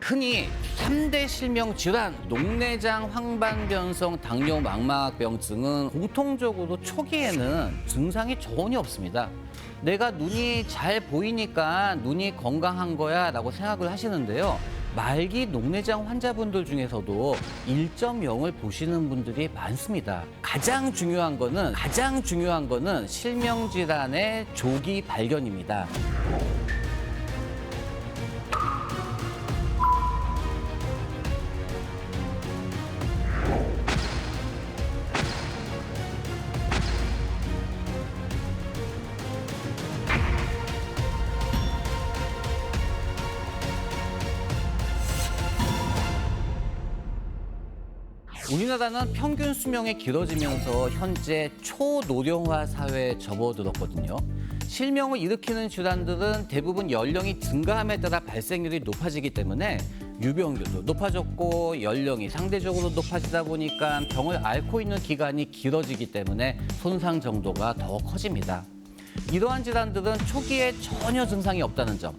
흔히 3대 실명 질환, 녹내장, 황반변성, 당뇨, 망막병증은 공통적으로 초기에는 증상이 전혀 없습니다. 내가 눈이 잘 보이니까 눈이 건강한 거야 라고 생각을 하시는데요. 말기 녹내장 환자분들 중에서도 1.0을 보시는 분들이 많습니다. 가장 중요한 거는 실명 질환의 조기 발견입니다. 우리나라는 평균 수명이 길어지면서 현재 초노령화 사회에 접어들었거든요. 실명을 일으키는 질환들은 대부분 연령이 증가함에 따라 발생률이 높아지기 때문에 유병률도 높아졌고 연령이 상대적으로 높아지다 보니까 병을 앓고 있는 기간이 길어지기 때문에 손상 정도가 더 커집니다. 이러한 질환들은 초기에 전혀 증상이 없다는 점,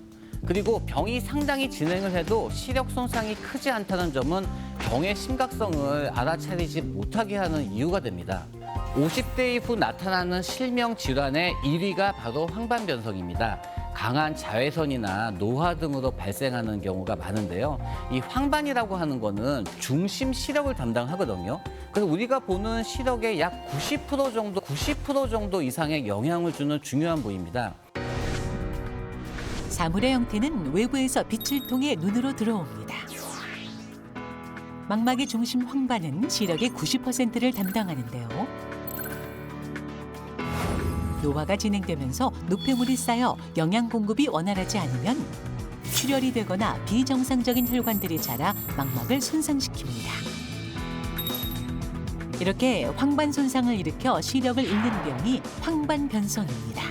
그리고 병이 상당히 진행을 해도 시력 손상이 크지 않다는 점은 병의 심각성을 알아차리지 못하게 하는 이유가 됩니다. 50대 이후 나타나는 실명 질환의 1위가 바로 황반변성입니다. 강한 자외선이나 노화 등으로 발생하는 경우가 많은데요. 이 황반이라고 하는 거는 중심 시력을 담당하거든요. 그래서 우리가 보는 시력의 약 90% 정도 이상의 영향을 주는 중요한 부위입니다. 사물의 형태는 외부에서 빛을 통해 눈으로 들어옵니다. 망막의 중심 황반은 시력의 90%를 담당하는데요. 노화가 진행되면서 노폐물이 쌓여 영양 공급이 원활하지 않으면 출혈이 되거나 비정상적인 혈관들이 자라 망막을 손상시킵니다. 이렇게 황반 손상을 일으켜 시력을 잃는 병이 황반변성입니다.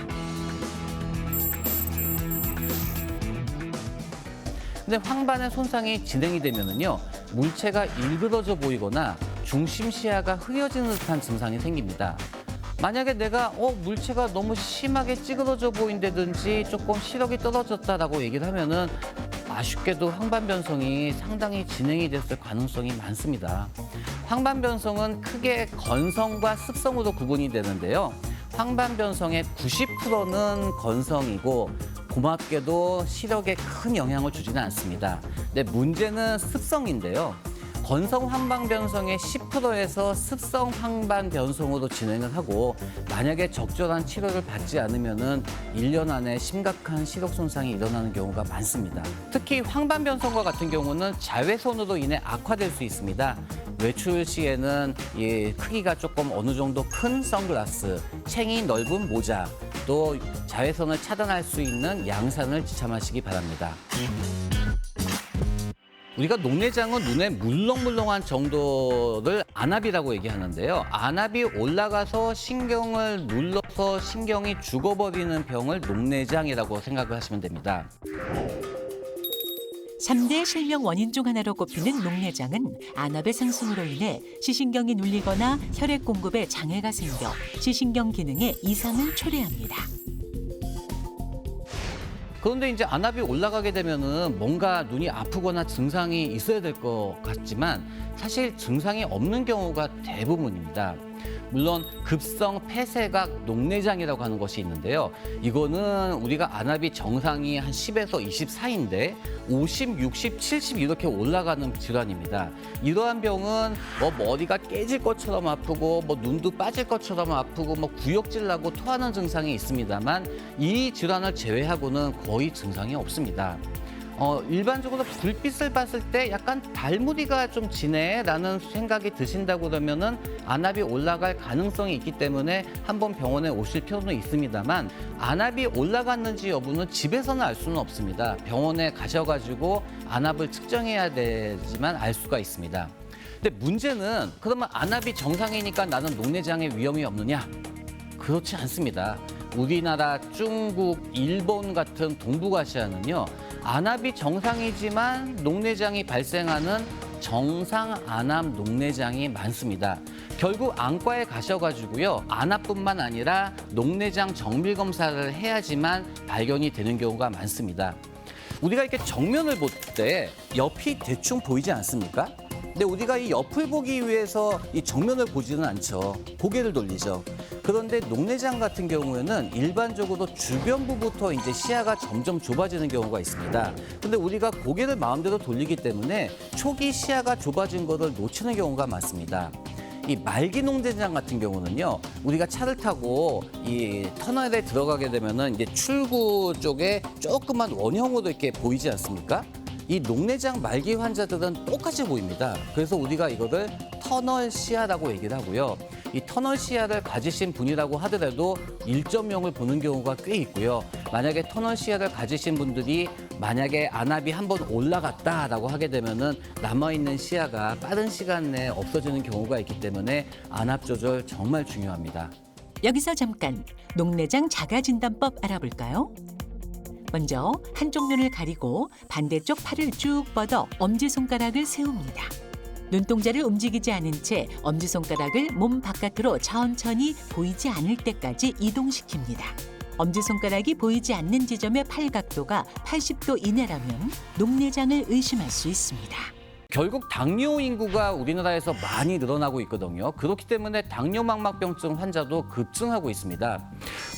근데 황반의 손상이 진행이 되면은요, 물체가 일그러져 보이거나 중심 시야가 흐려지는 듯한 증상이 생깁니다. 만약에 내가 물체가 너무 심하게 찌그러져 보인다든지 조금 시력이 떨어졌다라고 얘기를 하면은 아쉽게도 황반변성이 상당히 진행이 됐을 가능성이 많습니다. 황반변성은 크게 건성과 습성으로 구분이 되는데요. 황반변성의 90%는 건성이고 고맙게도 시력에 큰 영향을 주지는 않습니다. 근데 문제는 습성인데요. 건성 황반변성의 10%에서 습성 황반변성으로 진행을 하고 만약에 적절한 치료를 받지 않으면은 1년 안에 심각한 시력 손상이 일어나는 경우가 많습니다. 특히 황반변성과 같은 경우는 자외선으로 인해 악화될 수 있습니다. 외출 시에는 이 크기가 조금 어느 정도 큰 선글라스, 챙이 넓은 모자, 또 자외선을 차단할 수 있는 양산을 지참하시기 바랍니다. 우리가 녹내장은 눈에 물렁물렁한 정도를 안압이라고 얘기하는데요. 안압이 올라가서 신경을 눌러서 신경이 죽어버리는 병을 녹내장이라고 생각을 하시면 됩니다. 3대 실명 원인 중 하나로 꼽히는 녹내장은 안압의 상승으로 인해 시신경이 눌리거나 혈액 공급에 장애가 생겨 시신경 기능에 이상을 초래합니다. 그런데 이제 안압이 올라가게 되면은 뭔가 눈이 아프거나 증상이 있어야 될 것 같지만 사실 증상이 없는 경우가 대부분입니다. 물론 급성 폐쇄각 녹내장이라고 하는 것이 있는데요. 이거는 우리가 안압이 정상이 한 10에서 20 사이인데 50, 60, 70 이렇게 올라가는 질환입니다. 이러한 병은 머리가 깨질 것처럼 아프고 눈도 빠질 것처럼 아프고 구역질 나고 토하는 증상이 있습니다만 이 질환을 제외하고는 거의 증상이 없습니다. 일반적으로 불빛을 봤을 때 약간 달무리가 좀 지네라는 생각이 드신다고 그러면은 안압이 올라갈 가능성이 있기 때문에 한번 병원에 오실 필요는 있습니다만 안압이 올라갔는지 여부는 집에서는 알 수는 없습니다. 병원에 가셔가지고 안압을 측정해야 되지만 알 수가 있습니다. 근데 문제는 그러면 안압이 정상이니까 나는 녹내장의 위험이 없느냐? 그렇지 않습니다. 우리나라, 중국, 일본 같은 동북아시아는요. 안압이 정상이지만 녹내장이 발생하는 정상 안압 녹내장이 많습니다. 결국 안과에 가셔가지고요. 안압뿐만 아니라 녹내장 정밀 검사를 해야지만 발견이 되는 경우가 많습니다. 우리가 이렇게 정면을 볼 때 옆이 대충 보이지 않습니까? 근데 우리가 이 옆을 보기 위해서 이 정면을 보지는 않죠. 고개를 돌리죠. 그런데 녹내장 같은 경우에는 일반적으로 주변부부터 이제 시야가 점점 좁아지는 경우가 있습니다. 근데 우리가 고개를 마음대로 돌리기 때문에 초기 시야가 좁아진 것을 놓치는 경우가 많습니다. 이 말기 농대장 같은 경우는요, 우리가 차를 타고 이 터널에 들어가게 되면은 이제 출구 쪽에 조그만 원형으로 이렇게 보이지 않습니까? 이 녹내장 말기 환자들은 똑같이 보입니다. 그래서 우리가 이거를 터널 시야라고 얘기를 하고요. 이 터널 시야를 가지신 분이라고 하더라도 1.0을 보는 경우가 꽤 있고요. 만약에 터널 시야를 가지신 분들이 만약에 안압이 한번 올라갔다라고 하게 되면은 남아있는 시야가 빠른 시간 내에 없어지는 경우가 있기 때문에 안압 조절 정말 중요합니다. 여기서 잠깐 녹내장 자가 진단법 알아볼까요? 먼저 한쪽 눈을 가리고 반대쪽 팔을 쭉 뻗어 엄지손가락을 세웁니다. 눈동자를 움직이지 않은 채 엄지손가락을 몸 바깥으로 천천히 보이지 않을 때까지 이동시킵니다. 엄지손가락이 보이지 않는 지점의 팔 각도가 80도 이내라면 녹내장을 의심할 수 있습니다. 결국 당뇨 인구가 우리나라에서 많이 늘어나고 있거든요. 그렇기 때문에 당뇨망막병증 환자도 급증하고 있습니다.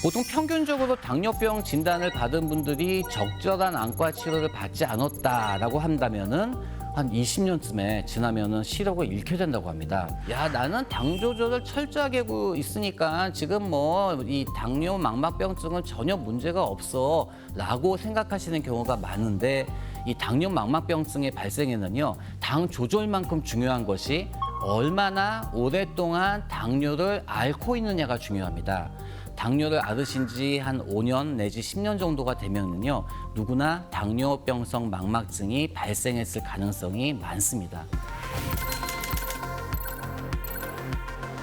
보통 평균적으로 당뇨병 진단을 받은 분들이 적절한 안과 치료를 받지 않았다라고 한다면은 한 20년쯤에 지나면은 시력을 잃게 된다고 합니다. 야, 나는 당 조절을 철저하게 하고 있으니까 지금 뭐 이 당뇨 망막병증은 전혀 문제가 없어라고 생각하시는 경우가 많은데 이 당뇨 망막병증의 발생에는요, 당 조절만큼 중요한 것이 얼마나 오랫동안 당뇨를 앓고 있느냐가 중요합니다. 당뇨를 앓으신 지 한 5년 내지 10년 정도가 되면은요, 누구나 당뇨병성 망막증이 발생했을 가능성이 많습니다.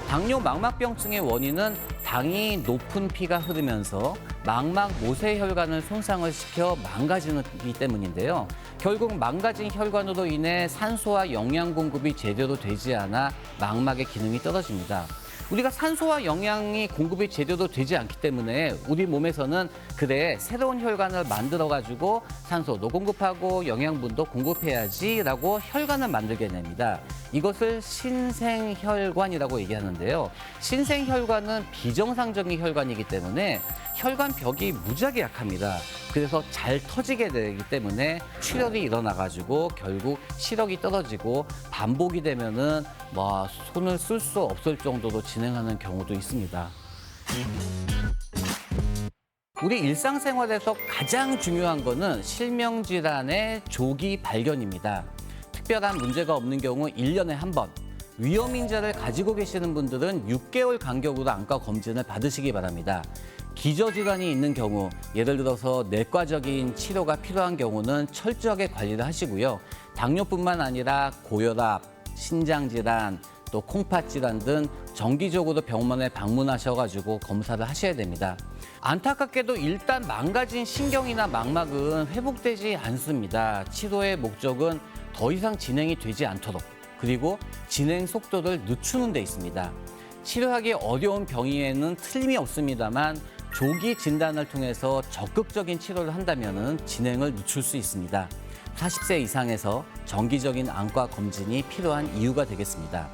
당뇨 망막병증의 원인은 당이 높은 피가 흐르면서 망막 모세혈관을 손상을 시켜 망가지기 때문인데요. 결국 망가진 혈관으로 인해 산소와 영양 공급이 제대로 되지 않아 망막의 기능이 떨어집니다. 우리가 산소와 영양이 공급이 제대로 되지 않기 때문에 우리 몸에서는 그래, 새로운 혈관을 만들어가지고 산소도 공급하고 영양분도 공급해야지라고 혈관을 만들게 됩니다. 이것을 신생혈관이라고 얘기하는데요. 신생혈관은 비정상적인 혈관이기 때문에 혈관 벽이 무지하게 약합니다. 그래서 잘 터지게 되기 때문에 출혈이 일어나가지고 결국 시력이 떨어지고 반복이 되면은 뭐 손을 쓸 수 없을 정도로 진행하는 경우도 있습니다. 우리 일상생활에서 가장 중요한 거는 실명질환의 조기 발견입니다. 특별한 문제가 없는 경우 1년에 한 번, 위험인자를 가지고 계시는 분들은 6개월 간격으로 안과 검진을 받으시기 바랍니다. 기저질환이 있는 경우, 예를 들어서 내과적인 치료가 필요한 경우는 철저하게 관리를 하시고요. 당뇨뿐만 아니라 고혈압, 신장질환, 또 콩팥질환 등 정기적으로 병원에 방문하셔가지고 검사를 하셔야 됩니다. 안타깝게도 일단 망가진 신경이나 망막은 회복되지 않습니다. 치료의 목적은 더 이상 진행이 되지 않도록, 그리고 진행 속도를 늦추는 데 있습니다. 치료하기 어려운 병이에는 틀림이 없습니다만 조기 진단을 통해서 적극적인 치료를 한다면 진행을 늦출 수 있습니다. 40세 이상에서 정기적인 안과 검진이 필요한 이유가 되겠습니다.